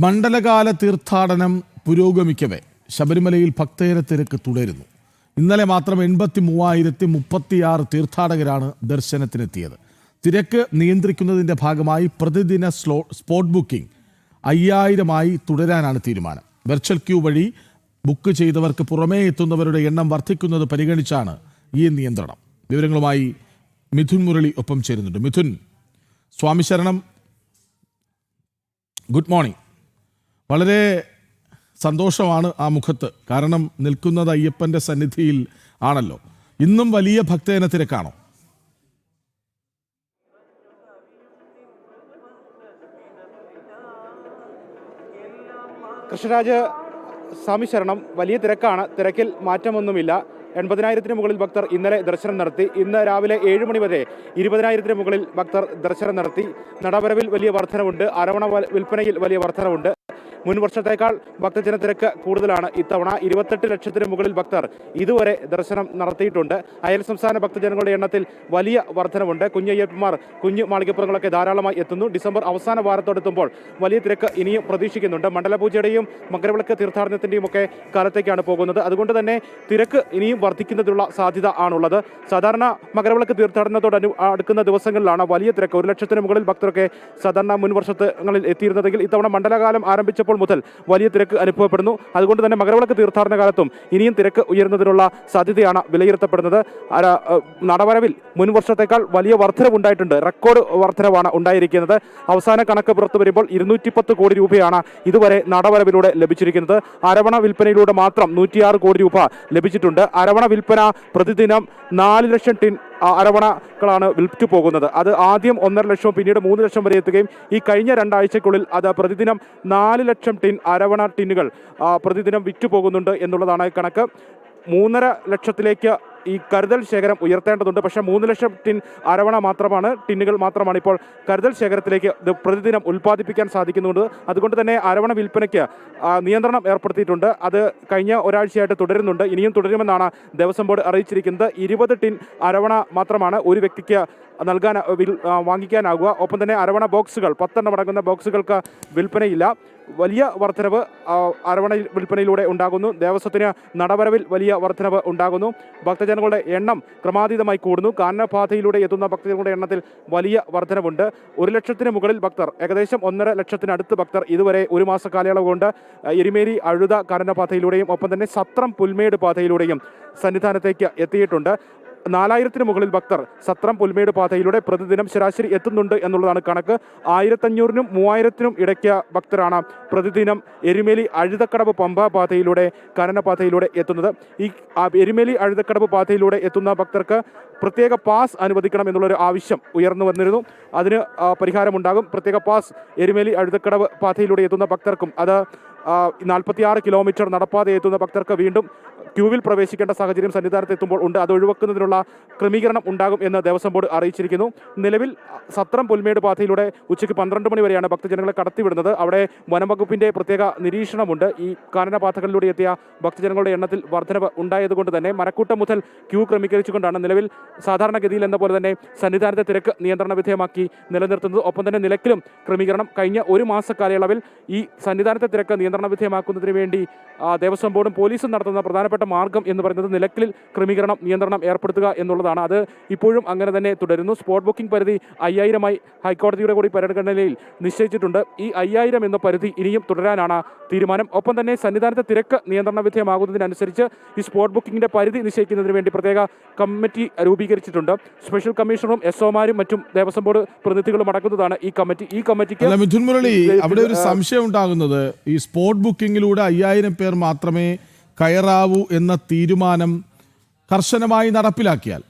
മണ്ഡലകാല തീർത്ഥാടനം പുരോഗമിക്കവേ ശബരിമലയിൽ ഭക്തജന തിരക്ക് തുടരുന്നു. ഇന്നലെ മാത്രം 83,036 തീർത്ഥാടകരാണ് ദർശനത്തിനെത്തിയത്. തിരക്ക് നിയന്ത്രിക്കുന്നതിന്റെ ഭാഗമായി പ്രതിദിന സ്പോട്ട് ബുക്കിംഗ് 5000-ആയി തുടരാനാണ് തീരുമാനം. വെർച്വൽ ക്യൂ വഴി ബുക്ക് ചെയ്തവർക്ക് പുറമേ എത്തുന്നവരുടെ എണ്ണം വർദ്ധിക്കുന്നത് പരിഗണിച്ചാണ് ഈ നിയന്ത്രണം. വിവരങ്ങളുമായി മിഥുൻ മുരളി ഒപ്പം ചേരുന്നുണ്ട്. മിഥുൻ, സ്വാമി ശരണം, ഗുഡ് മോർണിംഗ്. വളരെ സന്തോഷമാണ് ആ മുഖത്ത്, കാരണം നിൽക്കുന്നത് അയ്യപ്പൻ്റെ സന്നിധിയിൽ ആണല്ലോ. ഇന്നും വലിയ ഭക്തജന തിരക്കാണോ? കൃഷ്ണരാജ്, സ്വാമി ശരണം, വലിയ തിരക്കാണ്. തിരക്കിൽ മാറ്റമൊന്നുമില്ല. 80,000-ന് മുകളിൽ ഭക്തർ ഇന്നലെ ദർശനം നടത്തി. ഇന്ന് രാവിലെ 7 മണി വരെ 20,000-ന് മുകളിൽ ഭക്തർ ദർശനം നടത്തി. നടവരവിൽ വലിയ വർധനവുണ്ട്. അരവണ വിൽപ്പനയിൽ വലിയ വർധനവുണ്ട്. മുൻ വർഷത്തേക്കാൾ ഭക്തജന തിരക്ക് കൂടുതലാണ് ഇത്തവണ. 28 ലക്ഷത്തിന് മുകളിൽ ഭക്തർ ഇതുവരെ ദർശനം നടത്തിയിട്ടുണ്ട്. അയൽ സംസ്ഥാന ഭക്തജനങ്ങളുടെ എണ്ണത്തിൽ വലിയ വർധനവുണ്ട്. കുഞ്ഞയ്യപ്പന്മാർ, കുഞ്ഞു മാളികപ്പുറങ്ങളൊക്കെ ധാരാളമായി എത്തുന്നു. ഡിസംബർ അവസാന വാരത്തോടെത്തുമ്പോൾ വലിയ തിരക്ക് ഇനിയും പ്രതീക്ഷിക്കുന്നുണ്ട്. മണ്ഡലപൂജയുടെയും മകരവിളക്ക് തീർത്ഥാടനത്തിൻ്റെയും ഒക്കെ കാലത്തേക്കാണ് പോകുന്നത്. അതുകൊണ്ട് തന്നെ തിരക്ക് ഇനിയും വർദ്ധിക്കുന്നതിനുള്ള സാധ്യത ആണുള്ളത്. സാധാരണ മകരവിളക്ക് തീർത്ഥാടനത്തോട് അടുക്കുന്ന ദിവസങ്ങളിലാണ് വലിയ തിരക്ക്. 1 ലക്ഷത്തിന് മുകളിൽ ഭക്തരൊക്കെ സാധാരണ മുൻ വർഷങ്ങളിൽ എത്തിയിരുന്നതെങ്കിൽ ഇത്തവണ മണ്ഡലകാലം ആരംഭിച്ചപ്പോൾ മുതൽ വലിയ തിരക്ക് അനുഭവപ്പെടുന്നു. അതുകൊണ്ട് തന്നെ മകരവിളക്ക് തീർത്ഥാടന കാലത്തും ഇനിയും തിരക്ക് ഉയരുന്നതിനുള്ള സാധ്യതയാണ് വിലയിരുത്തപ്പെടുന്നത്. നടവരവിൽ മുൻ വർഷത്തേക്കാൾ വലിയ വർധനവുണ്ടായിട്ടുണ്ട്. റെക്കോർഡ് വർധനവാണ് ഉണ്ടായിരിക്കുന്നത്. അവസാന കണക്ക് പുറത്തു വരുമ്പോൾ 210 കോടി രൂപയാണ് ഇതുവരെ നടവരവിലൂടെ ലഭിച്ചിരിക്കുന്നത്. അരവണ വിൽപ്പനയിലൂടെ മാത്രം 106 കോടി രൂപ ലഭിച്ചിട്ടുണ്ട്. അരവണ വിൽപ്പന പ്രതിദിനം 4 ലക്ഷം ടിൻ അരവണകളാണ് വിൽറ്റു പോകുന്നത്. അത് ആദ്യം 1.5 ലക്ഷവും പിന്നീട് 3 ലക്ഷം വരെ എത്തുകയും ഈ കഴിഞ്ഞ 2 ആഴ്ചയ്ക്കുള്ളിൽ അത് പ്രതിദിനം 4 ലക്ഷം ടിൻ അരവണ ടിന്നുകൾ പ്രതിദിനം വിറ്റു പോകുന്നുണ്ട് എന്നുള്ളതാണ് കണക്ക്. 3.5 ലക്ഷത്തിലേക്ക് ഈ കരുതൽ ശേഖരം ഉയർത്തേണ്ടതുണ്ട്. പക്ഷേ 3 ലക്ഷം ടിൻ അരവണ മാത്രമാണ്, ടിന്നുകൾ മാത്രമാണ് ഇപ്പോൾ കരുതൽ ശേഖരത്തിലേക്ക് പ്രതിദിനം ഉൽപ്പാദിപ്പിക്കാൻ സാധിക്കുന്നുണ്ട്. അതുകൊണ്ട് തന്നെ അരവണ വിൽപ്പനയ്ക്ക് നിയന്ത്രണം ഏർപ്പെടുത്തിയിട്ടുണ്ട്. അത് കഴിഞ്ഞ ഒരാഴ്ചയായിട്ട് തുടരുന്നുണ്ട്. ഇനിയും തുടരുമെന്നാണ് ദേവസ്വം ബോർഡ് അറിയിച്ചിരിക്കുന്നത്. 20 ടിൻ അരവണ മാത്രമാണ് ഒരു വ്യക്തിക്ക് വാങ്ങിക്കാനാകുക. ഒപ്പം തന്നെ അരവണ ബോക്സുകൾ 10 എണ്ണം അടങ്ങുന്ന ബോക്സുകൾക്ക് വിൽപ്പനയില്ല. വലിയ വർധനവ് അരവണ വിൽപ്പനയിലൂടെ ഉണ്ടാകുന്നു. ദേവസ്വത്തിന് നടവരവിൽ വലിയ വർധനവ് ഉണ്ടാകുന്നു. ഭക്തജനങ്ങളുടെ എണ്ണം ക്രമാതീതമായി കൂടുന്നു. കാനനപാതയിലൂടെ എത്തുന്ന ഭക്തജനങ്ങളുടെ എണ്ണത്തിൽ വലിയ വർധനവുണ്ട്. 1 ലക്ഷത്തിന് മുകളിൽ ഭക്തർ, ഏകദേശം 1.5 ലക്ഷത്തിനടുത്ത് ഭക്തർ ഇതുവരെ ഒരു മാസ കാലയളവ് കൊണ്ട് എരുമേലി അഴുത കാനനപാതയിലൂടെയും ഒപ്പം തന്നെ സത്രം പുൽമേട് പാതയിലൂടെയും സന്നിധാനത്തേക്ക് എത്തിയിട്ടുണ്ട്. 4,000-ന് മുകളിൽ ഭക്തർ സത്രം പുൽമേട് പാതയിലൂടെ പ്രതിദിനം ശരാശരി എത്തുന്നുണ്ട് എന്നുള്ളതാണ് കണക്ക്. 1,500-നും 3,000-നും ഇടയ്ക്ക് ഭക്തരാണ് പ്രതിദിനം എരുമേലി അഴുതക്കടവ് പമ്പ പാതയിലൂടെ കാനനപാതയിലൂടെ എത്തുന്നത്. ഈ എരുമേലി അഴുതക്കടവ് പാതയിലൂടെ എത്തുന്ന ഭക്തർക്ക് പ്രത്യേക പാസ് അനുവദിക്കണം എന്നുള്ളൊരു ആവശ്യം ഉയർന്നു വന്നിരുന്നു. അതിന് പരിഹാരമുണ്ടാകും. പ്രത്യേക പാസ് എരുമേലി അഴുതക്കടവ് പാതയിലൂടെ എത്തുന്ന ഭക്തർക്കും, അത് 46 കിലോമീറ്റർ നടപ്പാതെ എത്തുന്ന ഭക്തർക്ക് വീണ്ടും ക്യൂവിൽ പ്രവേശിക്കേണ്ട സാഹചര്യം സന്നിധാനത്ത് എത്തുമ്പോൾ ഉണ്ട്. അത് ഒഴിവാക്കുന്നതിനുള്ള ക്രമീകരണം ഉണ്ടാകും എന്ന് ദേവസ്വം ബോർഡ് അറിയിച്ചിരിക്കുന്നു. നിലവിൽ സത്രം പുൽമേട് പാതയിലൂടെ ഉച്ചയ്ക്ക് 12 മണി വരെയാണ് ഭക്തജനങ്ങളെ കടത്തിവിടുന്നത്. അവിടെ വനംവകുപ്പിൻ്റെ പ്രത്യേക നിരീക്ഷണമുണ്ട്. ഈ കാനനപാതകളിലൂടെ എത്തിയ ഭക്തജനങ്ങളുടെ എണ്ണത്തിൽ വർധനവ് ഉണ്ടായതുകൊണ്ട് തന്നെ മരക്കൂട്ടം മുതൽ ക്യൂ ക്രമീകരിച്ചുകൊണ്ടാണ് നിലവിൽ സാധാരണഗതിയിൽ എന്ന പോലെ തന്നെ സന്നിധാനത്തെ തിരക്ക് നിയന്ത്രണ വിധേയമാക്കി നിലനിർത്തുന്നത്. ഒപ്പം തന്നെ നിലയ്ക്കലും ക്രമീകരണം. കഴിഞ്ഞ ഒരു മാസ കാലയളവിൽ ഈ സന്നിധാനത്തെ തിരക്ക് നിയന്ത്രണ വിധേയമാക്കുന്നതിന് വേണ്ടി ദേവസ്വം ബോർഡും പോലീസും നടത്തുന്ന പ്രധാനപ്പെട്ട മാർഗം എന്ന് പറയുന്നത് നിലയ്ക്കൽ ക്രമീകരണം, നിയന്ത്രണം ഏർപ്പെടുത്തുക എന്നുള്ളതാണ്. അത് ഇപ്പോഴും അങ്ങനെ തന്നെ തുടരുന്നു. സ്പോട്ട് ബുക്കിംഗ് പരിധി 5,000-ആയി ഹൈക്കോടതിയുടെ കൂടി പരിഗണനയിൽ നിശ്ചയിച്ചിട്ടുണ്ട്. ഈ 5,000 എന്ന പരിധി ഇനിയും തുടരാനാണ് തീരുമാനം. ഒപ്പം തന്നെ സന്നിധാനത്തെ തിരക്ക് നിയന്ത്രണ വിധേയമാകുന്നതിനനുസരിച്ച് ഈ സ്പോട്ട് ബുക്കിംഗിന്റെ പരിധി നിശ്ചയിക്കുന്നതിന് വേണ്ടി പ്രത്യേക കമ്മിറ്റി രൂപീകരിച്ചിട്ടുണ്ട്. സ്പെഷ്യൽ കമ്മീഷണറും എസ്ഒമാരും മറ്റും ദേവസ്വം ബോർഡ് പ്രതിനിധികളും അടങ്ങുന്നതാണ് ഈ കമ്മിറ്റി. ഈ കമ്മിറ്റിക്ക് മിഥുൻ മുരളി, അവിടെ ഒരു സംശയം ഉണ്ടാകുന്നത്, ഈ സ്പോട്ട് ബുക്കിങ്ങിലൂടെ 5,000 പേർ മാത്രമേ കയറാവൂ എന്ന തീരുമാനം കർശനമായി നടപ്പിലാക്കിയാൽ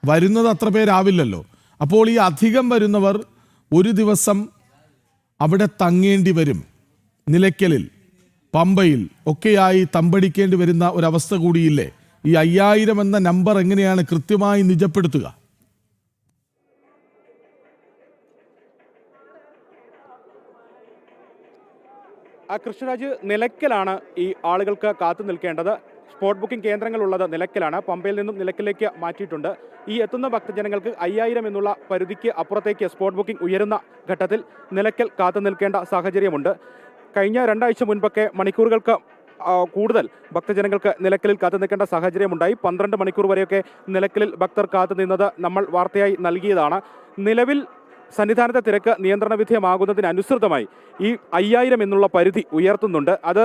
വരുന്നത് അത്ര പേരാവില്ലല്ലോ. അപ്പോൾ ഈ അധികം വരുന്നവർ ഒരു ദിവസം അവിടെ തങ്ങേണ്ടി വരും. നിലയ്ക്കലിൽ, പമ്പയിൽ ഒക്കെയായി തമ്പടിക്കേണ്ടി വരുന്ന ഒരവസ്ഥ കൂടിയില്ലേ? ഈ 5,000 എന്ന നമ്പർ എങ്ങനെയാണ് കൃത്യമായി നിജപ്പെടുത്തുക? കൃഷ്ണരാജ്, നിലയ്ക്കലാണ് ഈ ആളുകൾക്ക് കാത്തു നിൽക്കേണ്ടത്. സ്പോട്ട് ബുക്കിംഗ് കേന്ദ്രങ്ങളുള്ളത് നിലയ്ക്കലാണ്. പമ്പയിൽ നിന്നും നിലയ്ക്കലേക്ക് മാറ്റിയിട്ടുണ്ട്. ഈ എത്തുന്ന ഭക്തജനങ്ങൾക്ക് 5000 എന്നുള്ള പരിധിക്ക് അപ്പുറത്തേക്ക് സ്പോട്ട് ബുക്കിംഗ് ഉയരുന്ന ഘട്ടത്തിൽ നിലയ്ക്കൽ കാത്തു നിൽക്കേണ്ട സാഹചര്യമുണ്ട്. കഴിഞ്ഞ 2 ആഴ്ച മുൻപൊക്കെ മണിക്കൂറുകൾക്ക് കൂടുതൽ ഭക്തജനങ്ങൾക്ക് നിലയ്ക്കലിൽ കാത്തു നിൽക്കേണ്ട സാഹചര്യമുണ്ടായി. 12 മണിക്കൂർ വരെയൊക്കെ നിലയ്ക്കലിൽ ഭക്തർ കാത്തു നിന്നത് നമ്മൾ വാർത്തയായി നൽകിയതാണ്. നിലവിൽ സന്നിധാനത്തെ തിരക്ക് നിയന്ത്രണ വിധേയമാകുന്നതിനനുസൃതമായി ഈ 5000 എന്നുള്ള പരിധി ഉയർത്തുന്നുണ്ട്. അത്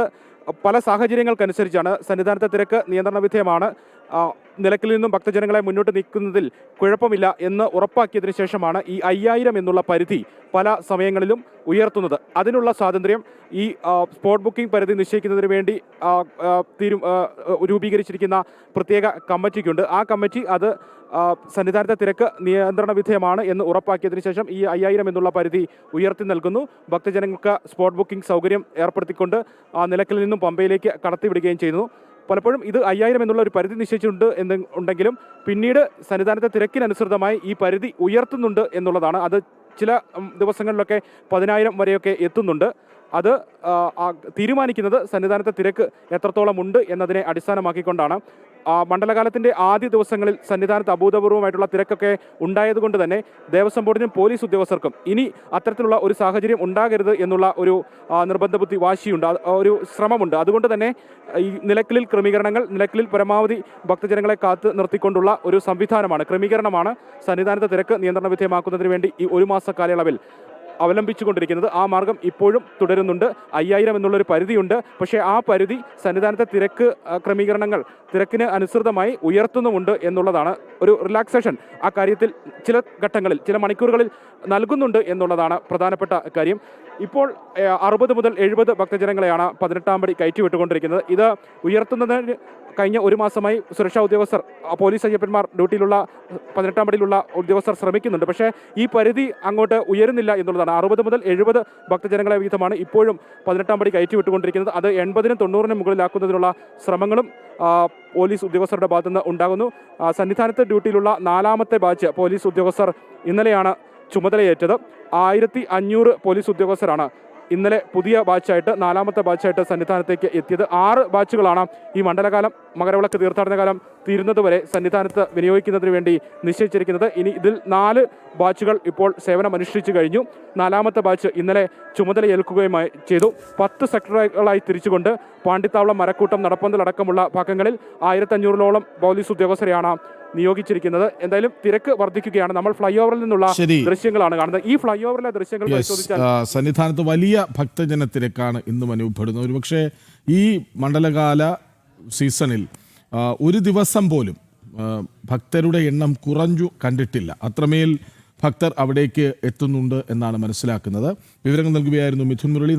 പല സാഹചര്യങ്ങൾക്കനുസരിച്ചാണ്. സന്നിധാനത്തെ തിരക്ക് നിയന്ത്രണ വിധേയമാണ്. നിലയ്ക്കലിൽ നിന്നും ഭക്തജനങ്ങളെ മുന്നോട്ട് നീക്കുന്നതിൽ കുഴപ്പമില്ല എന്ന് ഉറപ്പാക്കിയതിനു ശേഷമാണ് ഈ 5000 എന്നുള്ള പരിധി പല സമയങ്ങളിലും ഉയർത്തുന്നത്. അതിനുള്ള സ്വാതന്ത്ര്യം ഈ സ്പോട്ട് ബുക്കിംഗ് പരിധി നിശ്ചയിക്കുന്നതിന് വേണ്ടി രൂപീകരിച്ചിരിക്കുന്ന പ്രത്യേക കമ്മിറ്റിക്കുണ്ട്. ആ കമ്മിറ്റി അത് സന്നിധാനത്തെ തിരക്ക് നിയന്ത്രണ വിധേയമാണ് എന്ന് ഉറപ്പാക്കിയതിനു ശേഷം ഈ 5000 എന്നുള്ള പരിധി ഉയർത്തി നൽകുന്നു. ഭക്തജനങ്ങൾക്ക് സ്പോട്ട് ബുക്കിംഗ് സൗകര്യം ഏർപ്പെടുത്തിക്കൊണ്ട് നിലയ്ക്കലിൽ നിന്നും പമ്പയിലേക്ക് കടത്തിവിടുകയും ചെയ്യുന്നു. പലപ്പോഴും ഇത് 5000 എന്നുള്ള ഒരു പരിധി നിശ്ചയിച്ചിട്ടുണ്ട് ഉണ്ടെങ്കിലും പിന്നീട് സന്നിധാനത്തെ തിരക്കിനനുസൃതമായി ഈ പരിധി ഉയർത്തുന്നുണ്ട് എന്നുള്ളതാണ്. അത് ചില ദിവസങ്ങളിലൊക്കെ 10000 വരെയൊക്കെ എത്തുന്നുണ്ട്. അത് തീരുമാനിക്കുന്നത് സന്നിധാനത്തെ തിരക്ക് എത്രത്തോളം ഉണ്ട് എന്നതിനെ അടിസ്ഥാനമാക്കിക്കൊണ്ടാണ്. മണ്ഡലകാലത്തിൻ്റെ ആദ്യ ദിവസങ്ങളിൽ സന്നിധാനത്ത് അഭൂതപൂർവമായിട്ടുള്ള തിരക്കൊക്കെ ഉണ്ടായതുകൊണ്ട് തന്നെ ദേവസ്വം ബോർഡിനും പോലീസ് ഉദ്യോഗസ്ഥർക്കും ഇനി അത്തരത്തിലുള്ള ഒരു സാഹചര്യം ഉണ്ടാകരുത് എന്നുള്ള ഒരു നിർബന്ധ ബുദ്ധി വാശിയുണ്ട്, ഒരു ശ്രമമുണ്ട്. അതുകൊണ്ട് തന്നെ ഈ നിലയ്ക്കലിൽ ക്രമീകരണങ്ങൾ, നിലയ്ക്കലിൽ പരമാവധി ഭക്തജനങ്ങളെ കാത്ത് നിർത്തിക്കൊണ്ടുള്ള ഒരു സംവിധാനമാണ്, ക്രമീകരണമാണ് സന്നിധാനത്തെ തിരക്ക് നിയന്ത്രണ വിധേയമാക്കുന്നതിന് വേണ്ടി ഈ 1 മാസ കാലയളവിൽ അവലംബിച്ചുകൊണ്ടിരിക്കുന്നത്. ആ മാർഗം ഇപ്പോഴും തുടരുന്നുണ്ട്. 5000 എന്നുള്ളൊരു പരിധിയുണ്ട്. പക്ഷേ ആ പരിധി സന്നിധാനത്തെ തിരക്ക് ക്രമീകരണങ്ങൾ തിരക്കിന് അനുസൃതമായി ഉയർത്തുന്നുമുണ്ട് എന്നുള്ളതാണ്. ഒരു റിലാക്സേഷൻ ആ കാര്യത്തിൽ ചില ഘട്ടങ്ങളിൽ, ചില മണിക്കൂറുകളിൽ നൽകുന്നുണ്ട് എന്നുള്ളതാണ് പ്രധാനപ്പെട്ട കാര്യം. ഇപ്പോൾ 60 മുതൽ 70 ഭക്തജനങ്ങളെയാണ് 18-ാം പടി കയറ്റിവിട്ടുകൊണ്ടിരിക്കുന്നത്. ഇത് ഉയർത്തുന്നതിന് കഴിഞ്ഞ 1 മാസമായി സുരക്ഷാ ഉദ്യോഗസ്ഥർ, പോലീസ് അയ്യപ്പന്മാർ, ഡ്യൂട്ടിയിലുള്ള 18-ാം പടിയിലുള്ള ഉദ്യോഗസ്ഥർ ശ്രമിക്കുന്നുണ്ട്. പക്ഷേ ഈ പരിധി അങ്ങോട്ട് ഉയരുന്നില്ല എന്നുള്ളതാണ്. 60 മുതൽ 70 ഭക്തജനങ്ങളെ വീതമാണ് ഇപ്പോഴും 18-ാം പടി കയറ്റിവിട്ടുകൊണ്ടിരിക്കുന്നത്. അത് 80-നും 90-നും മുകളിലാക്കുന്നതിനുള്ള ശ്രമങ്ങളും പോലീസ് ഉദ്യോഗസ്ഥരുടെ ഭാഗത്തുനിന്ന് ഉണ്ടാകുന്നു. സന്നിധാനത്ത് ഡ്യൂട്ടിയിലുള്ള 4ാമത്തെ ബാച്ച് പോലീസ് ഉദ്യോഗസ്ഥർ ഇന്നലെയാണ് ചുമതലയേറ്റത്. 1500 പോലീസ് ഉദ്യോഗസ്ഥരാണ് ഇന്നലെ പുതിയ ബാച്ചായിട്ട്, 4ാമത്തെ ബാച്ചായിട്ട് സന്നിധാനത്തേക്ക് എത്തിയത്. 6 ബാച്ചുകളാണ് ഈ മണ്ഡലകാലം, മകരവിളക്ക് തീർത്ഥാടന കാലം തീരുന്നതുവരെ സന്നിധാനത്ത് വിനിയോഗിക്കുന്നതിന് വേണ്ടി നിശ്ചയിച്ചിരിക്കുന്നത്. ഇനി ഇതിൽ 4 ബാച്ചുകൾ ഇപ്പോൾ സേവനമനുഷ്ഠിച്ചു കഴിഞ്ഞു. 4ാമത്തെ ബാച്ച് ഇന്നലെ ചുമതലയേൽക്കുകയുമായി ചെയ്തു. 10 സെക്ടറുകളായി തിരിച്ചുകൊണ്ട് പാണ്ടിത്താവളം, മരക്കൂട്ടം, നടപ്പന്തൽ അടക്കമുള്ള ഭാഗങ്ങളിൽ 1500-ഓളം പോലീസ് ഉദ്യോഗസ്ഥരെയാണ് നിയോഗിച്ചിരിക്കുന്നത്. എന്തായാലും തിരക്ക് വർദ്ധിക്കുകയാണ്. നമ്മൾ ഫ്ലൈ ഓവറിൽ നിന്നുള്ള ദൃശ്യങ്ങളാണ് കാണുന്നത്. ഈ ഫ്ലൈ ഓവറിലെ ദൃശ്യങ്ങൾ പരിശോധിച്ചാൽ സന്നിധാനത്ത് വലിയ ഭക്തജന തിരക്കാണ് ഇന്നും അനുഭവപ്പെടുന്നത്. ഒരുപക്ഷെ ഈ മണ്ഡലകാല സീസണിൽ ഒരു ദിവസം പോലും ഭക്തരുടെ എണ്ണം കുറഞ്ഞു കണ്ടിട്ടില്ല. അത്രമേൽ ഭക്തർ അവിടേക്ക് എത്തുന്നുണ്ട് എന്നാണ് മനസ്സിലാക്കുന്നത്. വിവരങ്ങൾ നൽകുകയായിരുന്നു മിഥുൻ മുരളി.